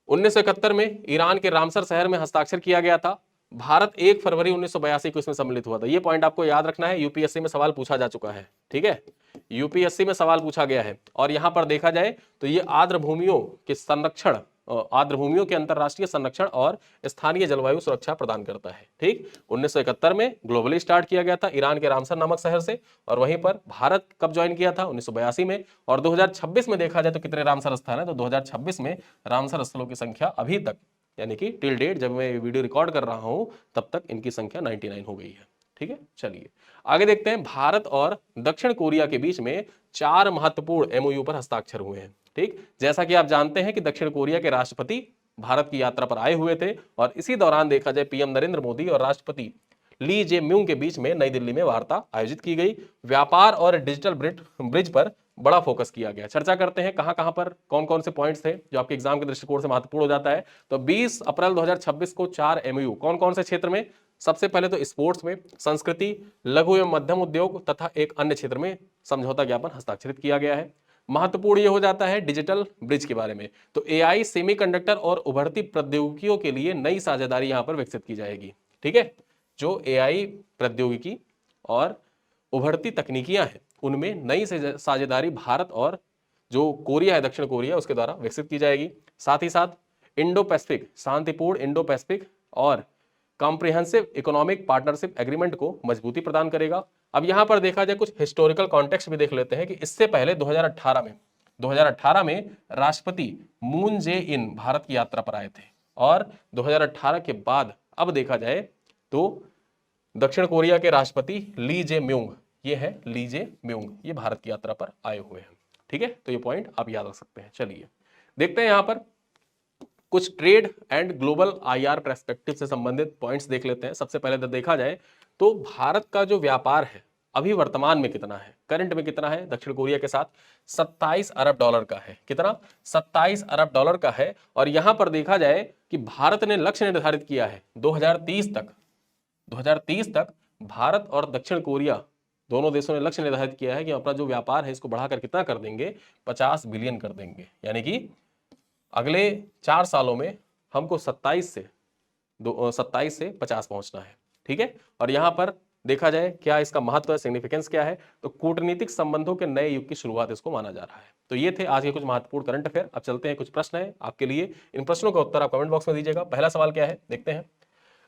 1971 में ईरान के रामसर शहर में हस्ताक्षर किया गया था। भारत 1 फरवरी 1982 को इसमें सम्मिलित हुआ था। ये पॉइंट आपको याद रखना है, यूपीएससी में सवाल पूछा जा चुका है। ठीक है, यूपीएससी में सवाल पूछा गया है। और यहां पर देखा जाए तो ये आर्द्र भूमियों के संरक्षण, आर्द्र भूमियों के अंतरराष्ट्रीय संरक्षण और स्थानीय जलवायु सुरक्षा प्रदान करता है। ठीक, 1971 में ग्लोबली स्टार्ट किया गया था ईरान के रामसर नामक शहर से। और वहीं पर भारत कब ज्वाइन किया था? 1982 में। और 2026 में देखा जाए तो कितने रामसर स्थल है? तो 2026 में रामसर स्थलों की संख्या अभी तक यानी कि टिल डेट जब मैं वीडियो रिकॉर्ड कर रहा हूं तब तक इनकी संख्या 99 हो गई है। ठीक है, चलिए आगे देखते हैं। भारत और दक्षिण कोरिया के बीच में 4 महत्वपूर्ण एमओयू पर हस्ताक्षर हुए हैं। ठीक, जैसा कि आप जानते हैं कि दक्षिण कोरिया के राष्ट्रपति भारत की यात्रा पर आए हुए थे और इसी दौरान देखा जाए पीएम नरेंद्र मोदी और राष्ट्रपति ली जे म्यूंग के बीच में नई दिल्ली में वार्ता आयोजित की गई। व्यापार और डिजिटल ब्रिज पर बड़ा फोकस किया गया। चर्चा करते हैं कहां कहां पर कौन कौन से पॉइंट्स थे जो आपके एग्जाम के दृष्टिकोण से महत्वपूर्ण हो जाता है। तो 20 अप्रैल 2026 को 4 एमओयू कौन कौन से क्षेत्र में? सबसे पहले तो स्पोर्ट्स में, संस्कृति, लघु एवं मध्यम उद्योग तथा एक अन्य क्षेत्र में समझौता ज्ञापन हस्ताक्षरित किया गया है। महत्वपूर्ण यह हो जाता है डिजिटल ब्रिज के बारे में। तो एआई, सेमीकंडक्टर और उभरती प्रौद्योगिकियों के लिए नई साझेदारी यहां पर विकसित की जाएगी। ठीक है, जो एआई प्रौद्योगिकी और उभरती तकनीकियां हैं उनमें नई साझेदारी भारत और जो कोरिया है, दक्षिण कोरिया, उसके द्वारा विकसित की जाएगी। साथ ही साथ इंडो पैसिफिक, शांतिपूर्ण इंडो पैसिफिक और कॉम्प्रिहेंसिव इकोनॉमिक पार्टनरशिप एग्रीमेंट को मजबूती प्रदान करेगा। अब यहां पर देखा जाए कुछ हिस्टोरिकल कॉन्टेक्स्ट भी देख लेते हैं कि इससे पहले 2018 में राष्ट्रपति मून जे इन भारत की यात्रा पर आए थे। और 2018 के बाद अब देखा जाए तो दक्षिण कोरिया के राष्ट्रपति ली जे म्यूंग, ये है ली जे म्यूंग, ये भारत की यात्रा पर आए हुए हैं। ठीक है, तो ये पॉइंट आप याद रख सकते हैं। चलिए देखते हैं यहां पर कुछ trade and global IR perspective से संबंधित पॉइंट्स देख लेते हैं। सबसे पहले तो देखा जाए तो भारत का जो व्यापार है अभी वर्तमान में कितना है, करंट में कितना है दक्षिण कोरिया के साथ? 27 अरब डॉलर का है। कितना? 27 अरब डॉलर का है। और यहां पर देखा जाए कि भारत ने लक्ष्य निर्धारित किया है 2030 तक भारत और दक्षिण कोरिया दोनों देशों ने लक्ष्य निर्धारित किया है कि अपना जो व्यापार है इसको बढ़ाकर कितना कर देंगे? 50 बिलियन कर देंगे। यानी कि अगले 4 सालों में हमको 27 से 50 पहुंचना है। ठीक है, और यहां पर देखा जाए क्या इसका महत्व है, सिग्निफिकेंस क्या है? तो कूटनीतिक संबंधों के नए युग की शुरुआत इसको माना जा रहा है। तो ये थे आज के कुछ महत्वपूर्ण करंट अफेयर। अब चलते हैं, कुछ प्रश्न है आपके लिए। इन प्रश्नों का उत्तर आप कमेंट बॉक्स में दीजिएगा। पहला सवाल क्या है देखते हैं।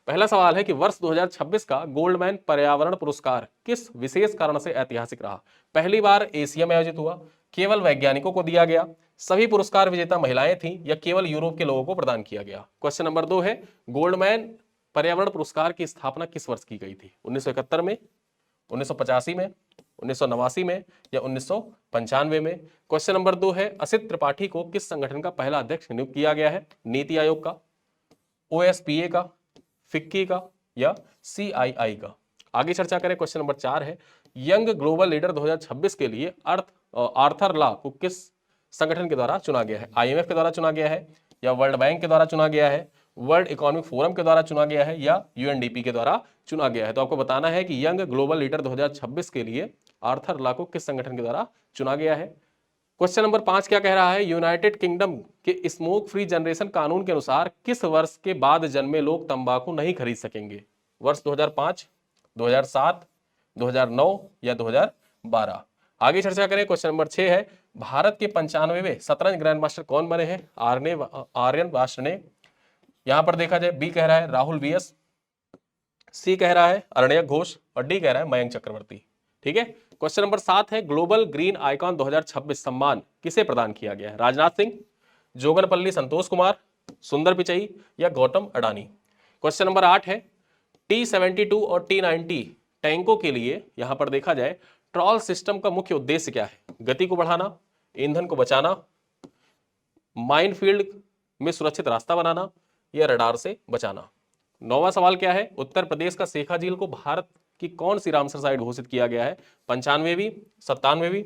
पहला सवाल है कि वर्ष 2026 का गोल्डमैन पर्यावरण पुरस्कार किस विशेष कारण से ऐतिहासिक रहा? पहली बार एशिया में आयोजित हुआ, केवल वैज्ञानिकों को दिया गया, सभी पुरस्कार विजेता महिलाएं थीं या केवल यूरोप के लोगों को प्रदान किया गया। क्वेश्चन नंबर 2 है गोल्डमैन पर्यावरण पुरस्कार की स्थापना किस वर्ष की गई थी? 1971 में, 1985 में, 1989 में या 1995 में? क्वेश्चन नंबर 2 है असित त्रिपाठी को किस संगठन का पहला अध्यक्ष नियुक्त किया गया है? नीति आयोग का, ओएसपीए का, फिक्की का या सीआईआई का? आगे चर्चा करें। क्वेश्चन नंबर 4 है यंग ग्लोबल लीडर 2026 के लिए आर्थर ला को किस संगठन के द्वारा चुना गया है? आईएमएफ के द्वारा चुना गया है या वर्ल्ड बैंक के द्वारा चुना गया है, वर्ल्ड इकोनॉमिक फोरम के द्वारा चुना गया है या यूएनडीपी के द्वारा चुना गया है? तो आपको बताना है कि यंग ग्लोबल लीडर 2026 के लिए आर्थर ला को किस संगठन के द्वारा चुना गया है। क्वेश्चन नंबर 5 क्या कह रहा है? यूनाइटेड किंगडम के स्मोक फ्री जनरेशन कानून के अनुसार किस वर्ष के बाद जन्मे लोग तंबाकू नहीं खरीद सकेंगे? वर्ष 2005, 2007, 2009 या 2012? आगे चर्चा करें। क्वेश्चन नंबर 6 है भारत के 95वें शतरंज ग्रैंड मास्टर कौन बने हैं? आर्यन वार्ष्णेय। यहां पर देखा जाए बी कह रहा है राहुल वीएस, सी कह रहा है अरण्यक घोष और डी कह रहा है मयंक चक्रवर्ती। ठीक है। क्वेश्चन नंबर 7 है ग्लोबल ग्रीन आइकॉन 2026 सम्मान किसे प्रदान किया गया है? राजनाथ सिंह, जोगनपल्ली संतोष कुमार, सुंदर पिचई या गौतम अडानी? क्वेश्चन नंबर 8 है T-72 और T-90 टैंकों के लिए यहां पर देखा जाए ट्रॉल सिस्टम का मुख्य उद्देश्य क्या है? गति को बढ़ाना, ईंधन को बचाना, माइनफील्ड में सुरक्षित रास्ता बनाना या रडार से बचाना? 9वां सवाल क्या है? उत्तर प्रदेश का शेखा झील को भारत की कौन सी रामसर साइट घोषित किया गया है? 95वीं, 97वीं,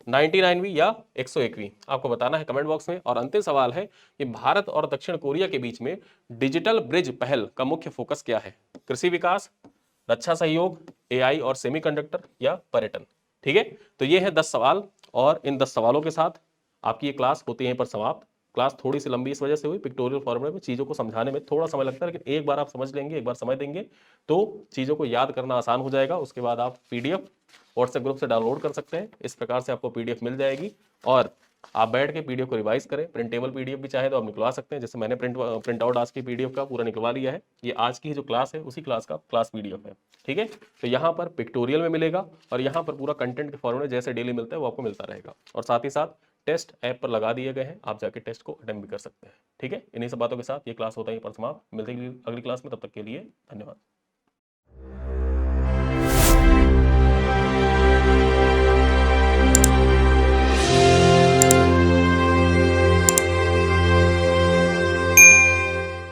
99वीं या 101वीं? आपको बताना है कमेंट बॉक्स में। और अंतिम सवाल है कि भारत और दक्षिण कोरिया के बीच में डिजिटल ब्रिज पहल का मुख्य फोकस क्या है? कृषि विकास, रक्षा सहयोग, एआई और सेमीकंडक्टर या पर्यटन? ठीक है। तो ये है 10 सवाल और इन 10 सवालों के साथ आपकी ये क्लास होती है यहीं पर समाप्त। क्लास थोड़ी सी लंबी इस वजह से हुई, पिक्टोरियल फॉर्मेट में चीज़ों को समझाने में थोड़ा समय लगता है, लेकिन एक बार आप समझ लेंगे, एक बार समझ देंगे तो चीज़ों को याद करना आसान हो जाएगा। उसके बाद आप पीडीएफ व्हाट्सएप ग्रुप से डाउनलोड कर सकते हैं। इस प्रकार से आपको पीडीएफ मिल जाएगी और आप बैठ के पीडीएफ को रिवाइज करें। प्रिंटेबल पीडीएफ भी चाहे तो आप निकलवा सकते हैं, जैसे मैंने प्रिंट आउट आज की पीडीएफ का पूरा निकलवा लिया है। ये आज की जो क्लास है उसी क्लास का क्लास पीडीएफ है। ठीक है। तो यहाँ पर पिक्टोरियल में मिलेगा और यहाँ पर पूरा कंटेंट के फॉर्मेट जैसे डेली मिलता है वो आपको मिलता रहेगा। और साथ ही साथ टेस्ट ऐप पर लगा दिए गए हैं, आप जाके टेस्ट को अटेम्प्ट भी कर सकते हैं। ठीक है। इन्हीं सब बातों के साथ ये क्लास होता है पर समाप्त। मिलते हैं अगली क्लास में, तब तक के लिए धन्यवाद।